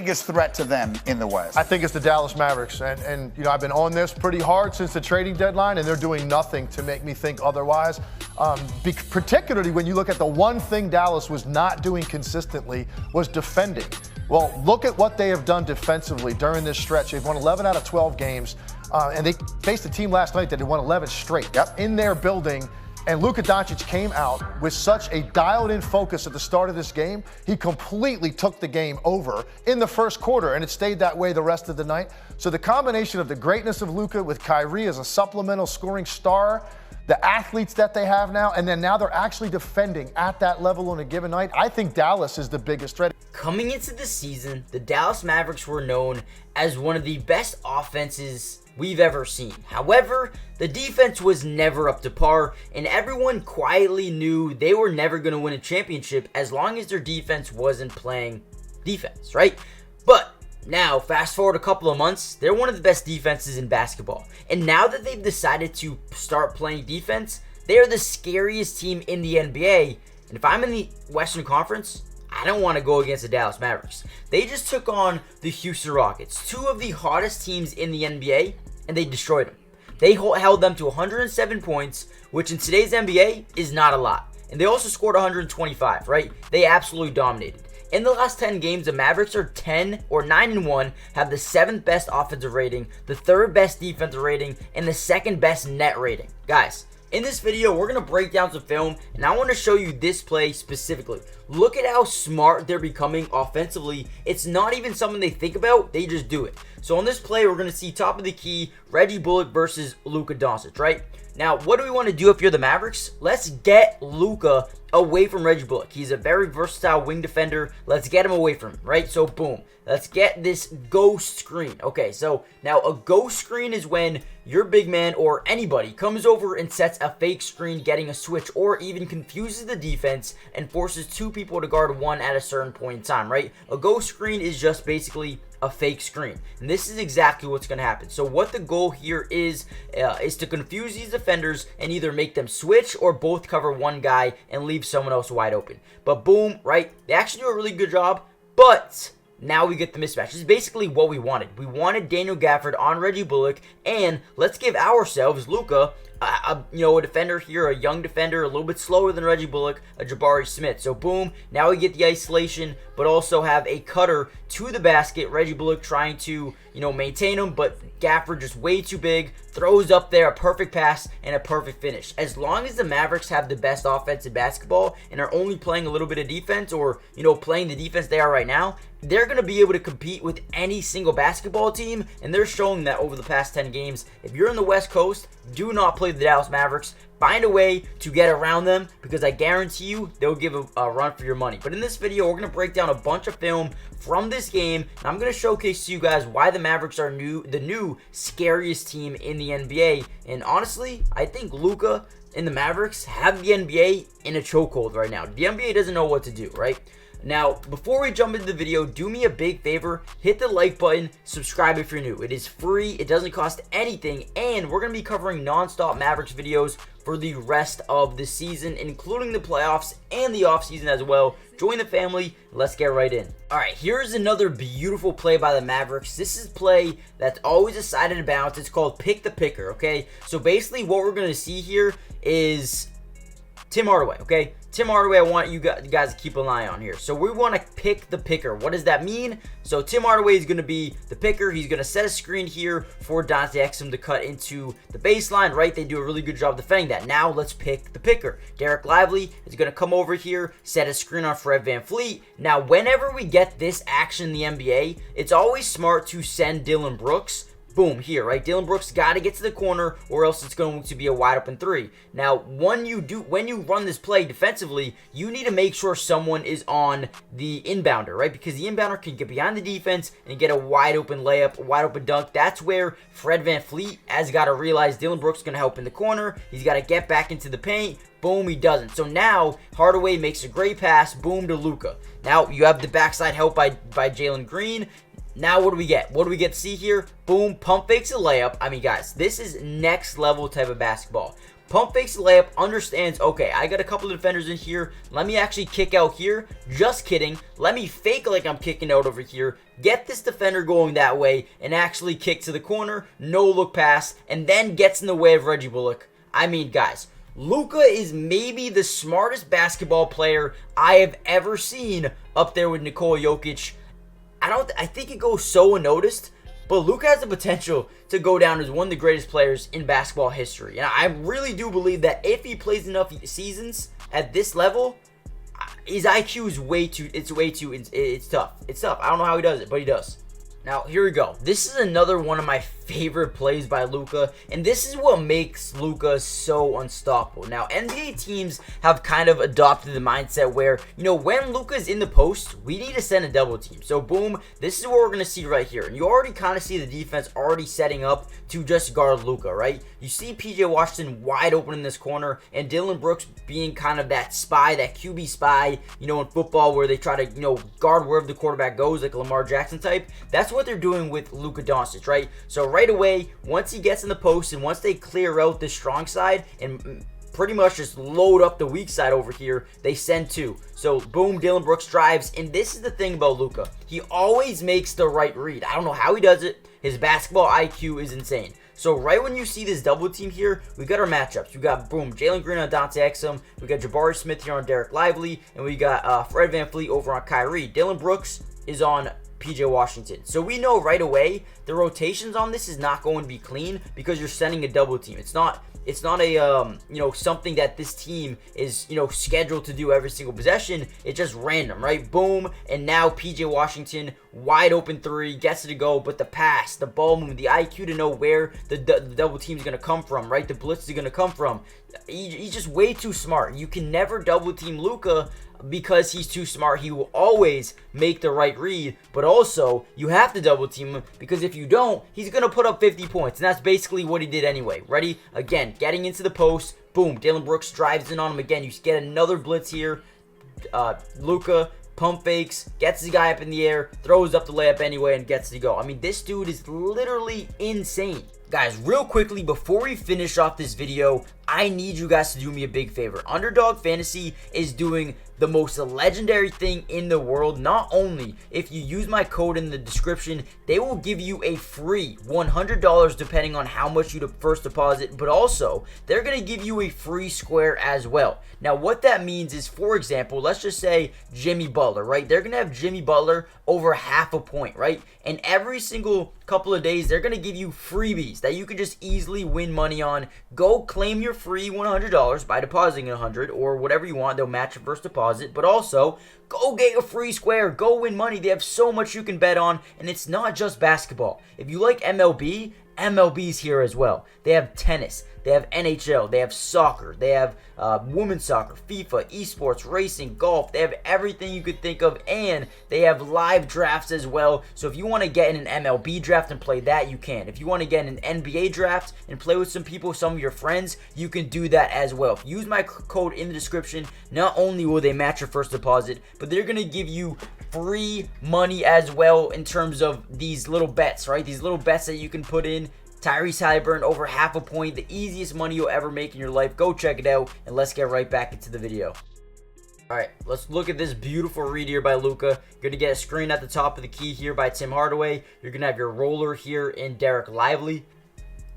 biggest threat to them in the West? I think it's the Dallas Mavericks. And you know, I've been on this pretty hard since the trading deadline, and they're doing nothing to make me think otherwise. Particularly when you look at the one thing Dallas was not doing consistently was defending. Well, look at what they have done defensively during this stretch. They've won 11 out of 12 games, and they faced a team last night that had won 11 straight in their building. And Luka Doncic came out with such a dialed-in focus at the start of this game. He completely took the game over in the first quarter, and it stayed that way the rest of the night. So the combination of the greatness of Luka with Kyrie as a supplemental scoring star, the athletes that they have now, and then now they're actually defending at that level on a given night. I think Dallas is the biggest threat. Coming into the season, the Dallas Mavericks were known as one of the best offenses we've ever seen. However, the defense was never up to par, and everyone quietly knew they were never going to win a championship as long as their defense wasn't playing defense, right? But now, fast forward a couple of months, they're one of the best defenses in basketball. And now that they've decided to start playing defense, they're the scariest team in the NBA. And if I'm in the Western Conference, I don't want to go against the Dallas Mavericks. They just took on the Houston Rockets, two of the hottest teams in the NBA, and they destroyed them. They held them to 107 points, which in today's NBA is not a lot. And they also scored 125, right? They absolutely dominated. In the last 10 games, the Mavericks are 9-1, have the 7th best offensive rating, the 3rd best defensive rating, and the 2nd best net rating. Guys, in this video, we're going to break down some film, and I want to show you this play specifically. Look at how smart they're becoming offensively. It's not even something they think about, they just do it. So on this play, we're going to see top of the key, Reggie Bullock versus Luka Doncic, right? Now, what do we want to do if you're the Mavericks? Let's get Luka away from Reggie Bullock. He's a very versatile wing defender. Let's get him away from him, right? So, boom. Let's get this ghost screen. Okay, so now a ghost screen is when your big man or anybody comes over and sets a fake screen, getting a switch, or even confuses the defense and forces two people to guard one at a certain point in time, right? A ghost screen is just basically a fake screen, and this is exactly what's going to happen. So what the goal here is to confuse these defenders and either make them switch or both cover one guy and leave someone else wide open. But boom, right? They actually do a really good job, but now we get the mismatch. This is basically what we wanted. We wanted Daniel Gafford on Reggie Bullock, and let's give ourselves Luka, a defender here, a young defender, a little bit slower than Reggie Bullock, a Jabari Smith. So boom, now we get the isolation, but also have a cutter to the basket. Reggie Bullock trying to, maintain him, but Gafford just way too big, throws up there a perfect pass and a perfect finish. As long as the Mavericks have the best offense in basketball and are only playing a little bit of defense, or playing the defense they are right now, they're going to be able to compete with any single basketball team, and they're showing that over the past 10 games. If you're in the West Coast, do not play the Dallas Mavericks. Find a way to get around them, because I guarantee you they'll give a run for your money. But in this video, we're going to break down a bunch of film from this game, and I'm going to showcase to you guys why the Mavericks are the new scariest team in the NBA. And honestly, I think Luka and the Mavericks have the NBA in a chokehold right now. The NBA doesn't know what to do, right? Now, before we jump into the video, do me a big favor, hit the like button, subscribe if you're new. It is free, it doesn't cost anything, and we're going to be covering non-stop Mavericks videos for the rest of the season, including the playoffs and the offseason as well. Join the family, let's get right in. Alright, here's another beautiful play by the Mavericks. This is play that's always decided to bounce. It's called Pick the Picker, okay? So basically what we're going to see here is Tim Hardaway, okay? Tim Hardaway, I want you guys to keep an eye on here. So we want to pick the picker. What does that mean? So Tim Hardaway is going to be the picker. He's going to set a screen here for Dante Exum to cut into the baseline, right? They do a really good job defending that. Now let's pick the picker. Derek Lively is going to come over here, set a screen on Fred VanVleet. Now, whenever we get this action in the NBA, it's always smart to send Dillon Brooks. Boom, here, right? Dillon Brooks got to get to the corner, or else it's going to be a wide open three. Now, when you run this play defensively, you need to make sure someone is on the inbounder, right? Because the inbounder can get behind the defense and get a wide open layup, a wide open dunk. That's where Fred VanVleet has got to realize Dillon Brooks is going to help in the corner. He's got to get back into the paint. Boom, he doesn't. So now Hardaway makes a great pass. Boom to Luka. Now you have the backside help by Jalen Green. Now what do we get? What do we get to see here? Boom, pump fakes a layup. I mean, guys, this is next level type of basketball. Pump fakes the layup, understands, okay, I got a couple of defenders in here. Let me actually kick out here. Just kidding. Let me fake like I'm kicking out over here. Get this defender going that way and actually kick to the corner. No look pass. And then gets in the way of Reggie Bullock. I mean, guys, Luka is maybe the smartest basketball player I have ever seen, up there with Nikola Jokic. I think it goes so unnoticed, but Luka has the potential to go down as one of the greatest players in basketball history. And I really do believe that if he plays enough seasons at this level, his IQ is it's tough. It's tough. I don't know how he does it, but he does. Now, here we go. This is another one of my favorite plays by Luka, and this is what makes Luka so unstoppable. Now, NBA teams have kind of adopted the mindset where, when Luka's in the post, we need to send a double team. So, boom, this is what we're going to see right here. And you already kind of see the defense already setting up to just guard Luka, right? You see PJ Washington wide open in this corner, and Dillon Brooks being kind of that spy, that QB spy, in football where they try to, guard wherever the quarterback goes, like a Lamar Jackson type. That's what they're doing with Luka Doncic, right? So right away, once he gets in the post and once they clear out the strong side and pretty much just load up the weak side over here, they send two. So boom, Dillon Brooks drives, and this is the thing about Luka. He always makes the right read. I don't know how he does it. His basketball IQ is insane. So right when you see this double team here, we got our matchups. We got, boom, Jalen Green on Dante Exum. We got Jabari Smith here on Derek Lively. And we got Fred VanVleet over on Kyrie. Dillon Brooks is on PJ Washington. So we know right away the rotations on this is not going to be clean because you're sending a double team. It's not a something that this team is scheduled to do every single possession. It's just random, right? Boom, and now PJ Washington wide open three, gets it to go, but the pass, the ball movement, the IQ to know where the double team is going to come from, right? The blitz is going to come from. He's just way too smart. You can never double team Luka because he's too smart. He will always make the right read, but also you have to double team him because if you don't, he's going to put up 50 points, and that's basically what he did anyway. Ready? Again, getting into the post, boom, Dillon Brooks drives in on him again. You get another blitz here. Luka pump fakes, gets the guy up in the air, throws up the layup anyway, and gets to go. I mean, this dude is literally insane. Guys, real quickly, before we finish off this video, I need you guys to do me a big favor. Underdog Fantasy is doing the most legendary thing in the world. Not only if you use my code in the description, they will give you a free $100 depending on how much you first deposit, but also they're going to give you a free square as well. Now, what that means is, for example, let's just say Jimmy Butler, right? They're going to have Jimmy Butler over half a point, right? And every single couple of days, they're going to give you freebies that you can just easily win money on. Go claim your free $100 by depositing $100 or whatever you want. They'll match your first deposit, but also go get a free square. Go win money. They have so much you can bet on, and it's not just basketball. If you like MLB, MLB's here as well. They have tennis, they have NHL, they have soccer, they have women's soccer, FIFA, esports, racing, golf. They have everything you could think of, and they have live drafts as well. So if you want to get in an MLB draft and play that, you can. If you want to get in an NBA draft and play with some people, some of your friends, you can do that as well. If you use my code in the description, not only will they match your first deposit, but they're going to give you free money as well in terms of these little bets, right? These little bets that you can put in. Tyrese Halliburton over half a point, the easiest money you'll ever make in your life. Go check it out, and let's get right back into the video. All right, let's look at this beautiful read here by Luka. You're going to get a screen at the top of the key here by Tim Hardaway. You're going to have your roller here in Derek Lively.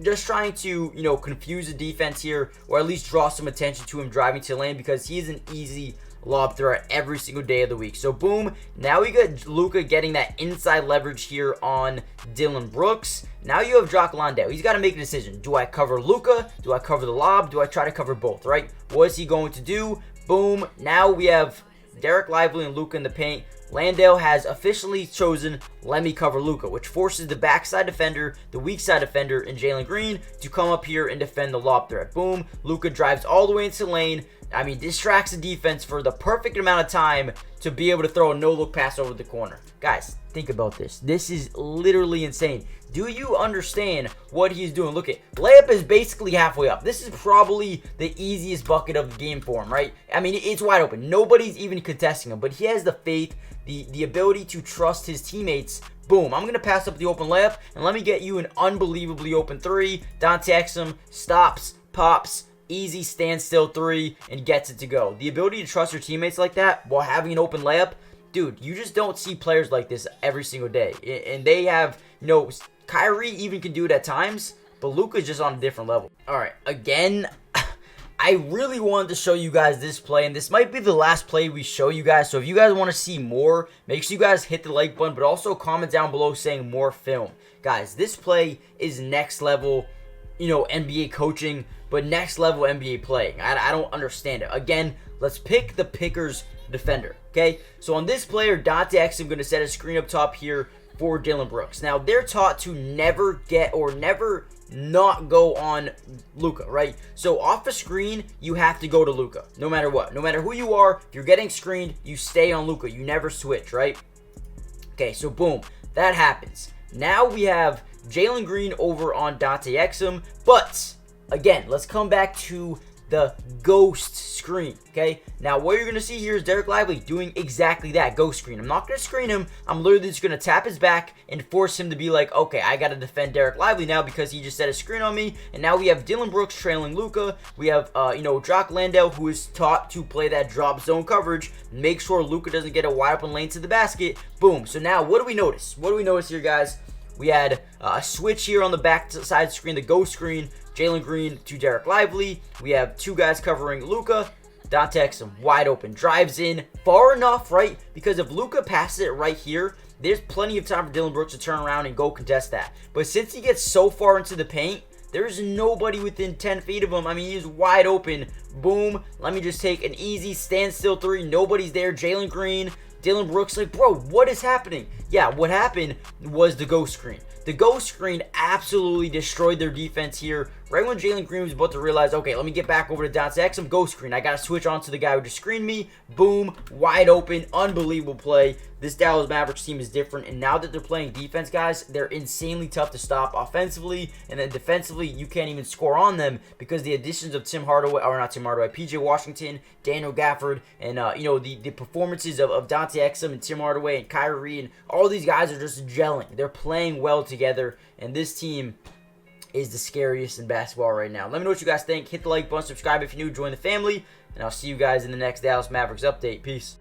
Just trying to, confuse the defense here, or at least draw some attention to him driving to the lane, because he's an easy lob threat every single day of the week. So boom, now we got Luka getting that inside leverage here on Dillon Brooks. Now you have Jock Landale. He's got to make a decision. Do I cover Luka? Do I cover the lob? Do I try to cover both, right? What is he going to do? Boom, now we have Derek Lively and Luka in the paint. Landale has officially chosen let me cover Luka, which forces the backside defender, the weak side defender in Jalen Green to come up here and defend the lob threat. Boom, Luka drives all the way into the lane. I mean, distracts the defense for the perfect amount of time to be able to throw a no-look pass over the corner. Guys, think about this. This is literally insane. Do you understand what he's doing? Look at layup is basically halfway up. This is probably the easiest bucket of the game for him, right? I mean, it's wide open. Nobody's even contesting him, but he has the faith, the ability to trust his teammates. Boom, I'm going to pass up the open layup, and let me get you an unbelievably open three. Dante Exum stops, pops, easy standstill three, and gets it to go. The ability to trust your teammates like that while having an open layup, dude, you just don't see players like this every single day. And they have, Kyrie even can do it at times, but Luka's just on a different level. All right, again, I really wanted to show you guys this play, and this might be the last play we show you guys. So if you guys want to see more, make sure you guys hit the like button, but also comment down below saying more film. Guys, this play is next level, NBA coaching, but next level NBA playing. I don't understand it. Again, let's pick the picker's defender, okay? So on this player, Dante Exum going to set a screen up top here for Dillon Brooks. Now, they're taught to never not go on Luka, right? So off a screen, you have to go to Luka, no matter what. No matter who you are, if you're getting screened, you stay on Luka. You never switch, right? Okay, so boom, that happens. Now we have Jalen Green over on Dante Exum, but again, let's come back to the ghost screen, okay? Now, what you're going to see here is Dereck Lively doing exactly that, ghost screen. I'm not going to screen him. I'm literally just going to tap his back and force him to be like, okay, I got to defend Dereck Lively now because he just set a screen on me. And now we have Dillon Brooks trailing Luka. We have, Jock Landale, who is taught to play that drop zone coverage. Make sure Luka doesn't get a wide open lane to the basket. Boom. So now, what do we notice? What do we notice here, guys? We had a switch here on the back side screen, the ghost screen. Jalen Green to Dereck Lively. We have two guys covering Luka. Dante Exum wide open, drives in far enough, right? Because if Luka passes it right here, there's plenty of time for Dillon Brooks to turn around and go contest that. But since he gets so far into the paint, there's nobody within 10 feet of him. I mean, he's wide open. Boom. Let me just take an easy standstill three. Nobody's there. Jalen Green, Dillon Brooks, like, bro, what is happening? Yeah, what happened was the ghost screen. The ghost screen absolutely destroyed their defense here. Right when Jalen Green was about to realize, okay, let me get back over to Dante Exum, ghost screen. I got to switch on to the guy who just screened me. Boom, wide open, unbelievable play. This Dallas Mavericks team is different, and now that they're playing defense, guys, they're insanely tough to stop offensively, and then defensively, you can't even score on them because the additions of PJ Washington, Daniel Gafford, and, the performances of Dante Exum and Tim Hardaway and Kyrie, and all these guys are just gelling. They're playing well together, and this team is the scariest in basketball right now. Let me know what you guys think. Hit the like button, subscribe if you're new, join the family, and I'll see you guys in the next Dallas Mavericks update. Peace.